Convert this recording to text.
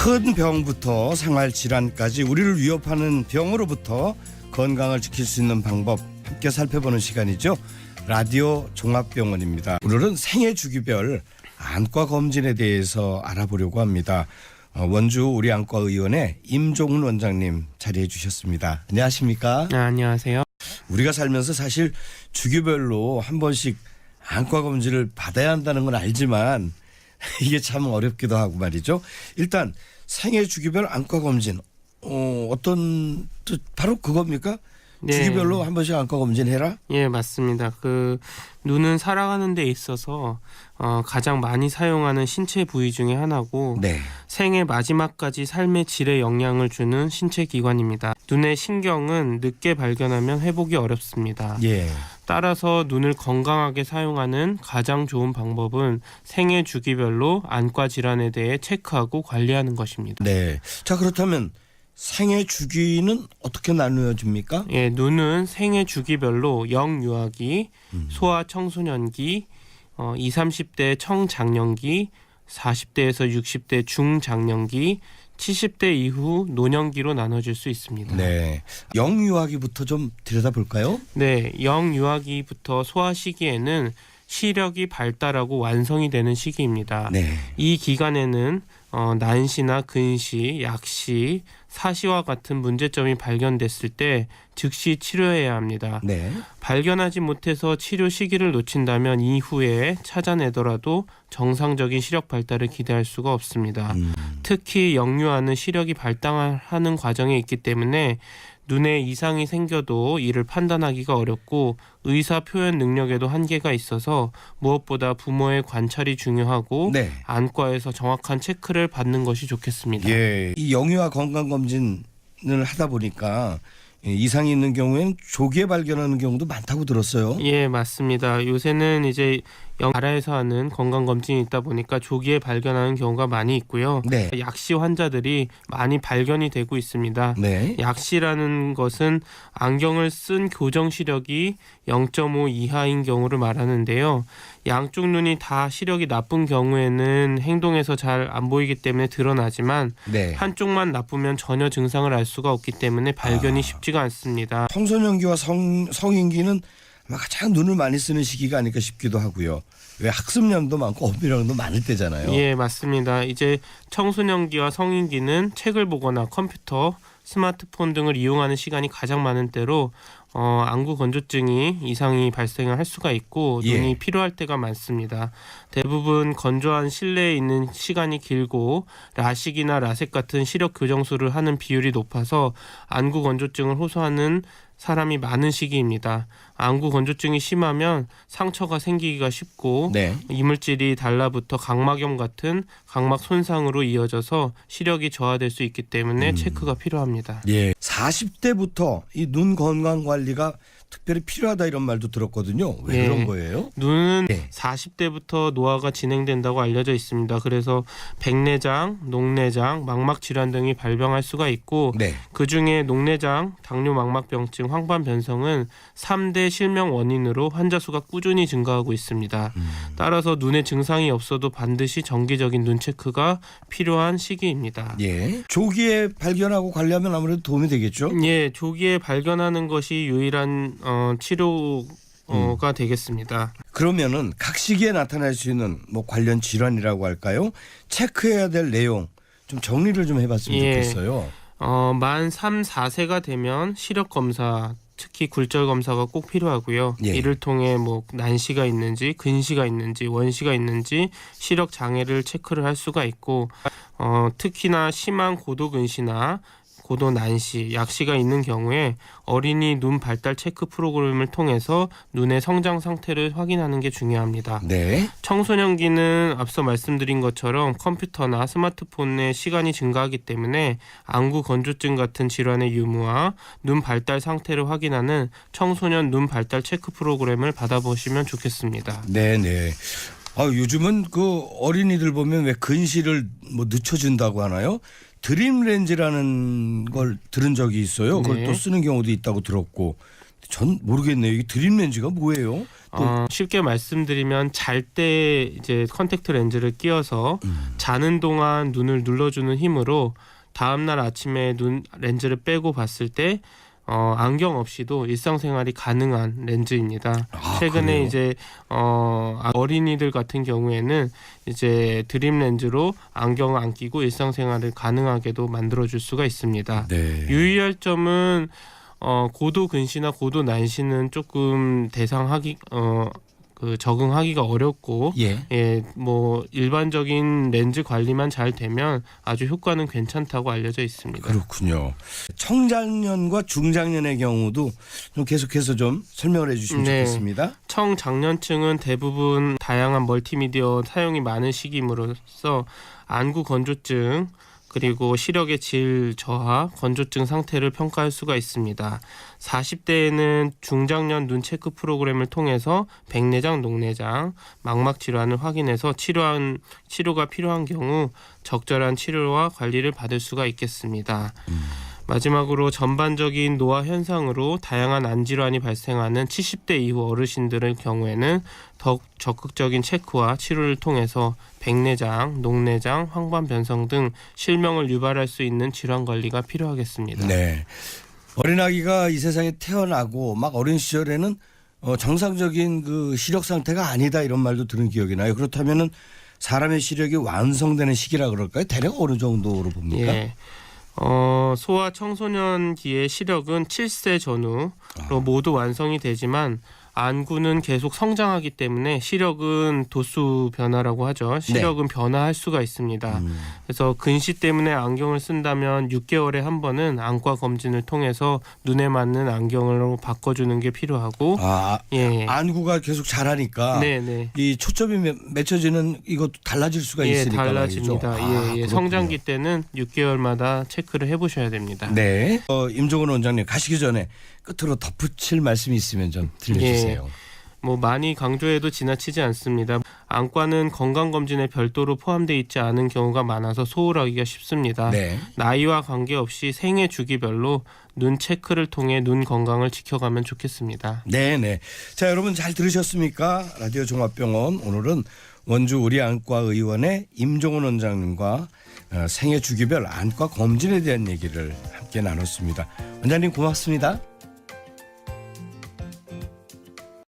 큰 병부터 생활 질환까지 우리를 위협하는 병으로부터 건강을 지킬 수 있는 방법 함께 살펴보는 시간이죠. 라디오 종합병원입니다. 오늘은 생애 주기별 안과 검진에 대해서 알아보려고 합니다. 원주 우리 안과의원의 임종훈 원장님 자리해 주셨습니다. 안녕하십니까? 안녕하세요. 우리가 살면서 사실 주기별로 한 번씩 안과 검진을 받아야 한다는 건 알지만 이게 참 어렵기도 하고 말이죠. 일단 생애 주기별 안과 검진 어떤 뜻 바로 그겁니까? 네. 주기별로 한 번씩 안과 검진해라? 예, 맞습니다. 눈은 살아가는 데 있어서 가장 많이 사용하는 신체 부위 중에 하나고 네. 생의 마지막까지 삶의 질에 영향을 주는 신체 기관입니다. 눈의 신경은 늦게 발견하면 회복이 어렵습니다. 예. 따라서 눈을 건강하게 사용하는 가장 좋은 방법은 생애 주기별로 안과 질환에 대해 체크하고 관리하는 것입니다. 네. 자, 그렇다면 생애 주기는 어떻게 나누어집니까? 예, 눈은 생애 주기별로 영유아기, 소아 청소년기, 20, 30대 청장년기, 40대에서 60대 중장년기, 70대 이후 노년기로 나눠질 수 있습니다. 네. 영유아기부터 좀 들여다볼까요? 네, 영유아기부터 소아 시기에는 시력이 발달하고 완성이 되는 시기입니다. 네. 이 기간에는 난시나 근시, 약시, 사시와 같은 문제점이 발견됐을 때 즉시 치료해야 합니다. 네. 발견하지 못해서 치료 시기를 놓친다면 이후에 찾아내더라도 정상적인 시력 발달을 기대할 수가 없습니다. 특히 영유아는 시력이 발달하는 과정에 있기 때문에 눈에 이상이 생겨도 이를 판단하기가 어렵고 의사 표현 능력에도 한계가 있어서 무엇보다 부모의 관찰이 중요하고 네. 안과에서 정확한 체크를 받는 것이 좋겠습니다. 예. 이 영유아 건강 검진을 하다 보니까 이상이 있는 경우에는 조기에 발견하는 경우도 많다고 들었어요. 예, 맞습니다. 요새는 이제 나라에서 하는 건강검진이 있다 보니까 조기에 발견하는 경우가 많이 있고요. 네. 약시 환자들이 많이 발견이 되고 있습니다. 네. 약시라는 것은 안경을 쓴 교정 시력이 0.5 이하인 경우를 말하는데요. 양쪽 눈이 다 시력이 나쁜 경우에는 행동에서 잘 안 보이기 때문에 드러나지만 네. 한쪽만 나쁘면 전혀 증상을 알 수가 없기 때문에 발견이 쉽지가 않습니다. 청소년기와 성인기는 아마 가장 눈을 많이 쓰는 시기가 아닐까 싶기도 하고요. 왜 학습량도 많고 어휘량도 많을 때잖아요. 예, 맞습니다. 이제 청소년기와 성인기는 책을 보거나 컴퓨터, 스마트폰 등을 이용하는 시간이 가장 많은 때로 안구 건조증이 이상이 발생을 할 수가 있고 눈이 필요할 때가 많습니다. 대부분 건조한 실내에 있는 시간이 길고 라식이나 라섹 같은 시력 교정술을 하는 비율이 높아서 안구 건조증을 호소하는 사람이 많은 시기입니다. 안구 건조증이 심하면 상처가 생기기가 쉽고 네. 이물질이 달라붙어 각막염 같은 각막 손상으로 이어져서 시력이 저하될 수 있기 때문에 체크가 필요합니다. 예. 40대부터 이 눈 건강 관리가 특별히 필요하다 이런 말도 들었거든요. 왜 그런 거예요? 눈은 네. 40대부터 노화가 진행된다고 알려져 있습니다. 그래서 백내장, 녹내장, 망막 질환 등이 발병할 수가 있고 네. 그중에 녹내장, 당뇨 망막병증, 황반 변성은 3대 실명 원인으로 환자 수가 꾸준히 증가하고 있습니다. 따라서 눈에 증상이 없어도 반드시 정기적인 눈 체크가 필요한 시기입니다. 예. 조기에 발견하고 관리하면 아무래도 도움이 되겠죠? 예, 조기에 발견하는 것이 유일한 치료가 되겠습니다. 그러면은 각 시기에 나타날 수 있는 뭐 관련 질환이라고 할까요? 체크해야 될 내용 좀 정리를 좀 해봤으면 좋겠어요. 만 3, 4세가 되면 시력 검사, 특히 굴절 검사가 꼭 필요하고요. 예. 이를 통해 뭐 난시가 있는지, 근시가 있는지, 원시가 있는지 시력 장애를 체크를 할 수가 있고 특히나 심한 고도 근시나 고도 난시, 약시가 있는 경우에 어린이 눈 발달 체크 프로그램을 통해서 눈의 성장 상태를 확인하는 게 중요합니다. 네. 청소년기는 앞서 말씀드린 것처럼 컴퓨터나 스마트폰의 시간이 증가하기 때문에 안구 건조증 같은 질환의 유무와 눈 발달 상태를 확인하는 청소년 눈 발달 체크 프로그램을 받아보시면 좋겠습니다. 네네. 요즘은 그 어린이들 보면 왜 근시를 뭐 늦춰준다고 하나요? 드림 렌즈라는 걸 들은 적이 있어요. 그걸 네. 또 쓰는 경우도 있다고 들었고 전 모르겠네요. 이게 드림 렌즈가 뭐예요? 쉽게 말씀드리면 잘 때 이제 컨택트 렌즈를 끼워서 자는 동안 눈을 눌러주는 힘으로 다음날 아침에 눈 렌즈를 빼고 봤을 때 안경 없이도 일상생활이 가능한 렌즈입니다. 최근에 그래요? 이제 어린이들 같은 경우에는 이제 드림 렌즈로 안경을 안 끼고 일상생활을 가능하게도 만들어줄 수가 있습니다. 네. 유의할 점은 고도 근시나 고도 난시는 조금 적응하기가 어렵고 뭐 일반적인 렌즈 관리만 잘 되면 아주 효과는 괜찮다고 알려져 있습니다. 그렇군요. 청장년과 중장년의 경우도 좀 계속해서 좀 설명을 해주시면 좋겠습니다. 청장년층은 대부분 다양한 멀티미디어 사용이 많은 시기임으로써 안구 건조증 그리고 시력의 질 저하, 건조증 상태를 평가할 수가 있습니다. 40대에는 중장년 눈 체크 프로그램을 통해서 백내장, 녹내장, 망막 질환을 확인해서 치료가 필요한 경우 적절한 치료와 관리를 받을 수가 있겠습니다. 마지막으로 전반적인 노화 현상으로 다양한 안질환이 발생하는 70대 이후 어르신들의 경우에는 더욱 적극적인 체크와 치료를 통해서 백내장, 녹내장, 황반 변성 등 실명을 유발할 수 있는 질환 관리가 필요하겠습니다. 네. 어린아기가 이 세상에 태어나고 막 어린 시절에는 정상적인 그 시력 상태가 아니다 이런 말도 들은 기억이 나요. 그렇다면은 사람의 시력이 완성되는 시기라 그럴까요? 대략 어느 정도로 봅니까? 예. 소아 청소년기의 시력은 7세 전후로 모두 완성이 되지만 안구는 계속 성장하기 때문에 시력은 도수 변화라고 하죠. 시력은 변화할 수가 있습니다. 그래서 근시 때문에 안경을 쓴다면 6개월에 한 번은 안과 검진을 통해서 눈에 맞는 안경으로 바꿔주는 게 필요하고 안구가 계속 자라니까 이 초점이 맺혀지는 이것도 달라질 수가 있으니까 달라집니다. 성장기 때는 6개월마다 체크를 해보셔야 됩니다. 네. 임종원 원장님 가시기 전에 끝으로 덧붙일 말씀이 있으면 좀 들려주세요. 뭐 많이 강조해도 지나치지 않습니다. 안과는 건강검진에 별도로 포함되어 있지 않은 경우가 많아서 소홀하기가 쉽습니다. 나이와 관계없이 생애 주기별로 눈 체크를 통해 눈 건강을 지켜가면 좋겠습니다. 네네. 자, 여러분 잘 들으셨습니까? 라디오 종합병원 오늘은 원주 우리안과의원의 임종원 원장님과 생애 주기별 안과 검진에 대한 얘기를 함께 나눴습니다. 원장님 고맙습니다.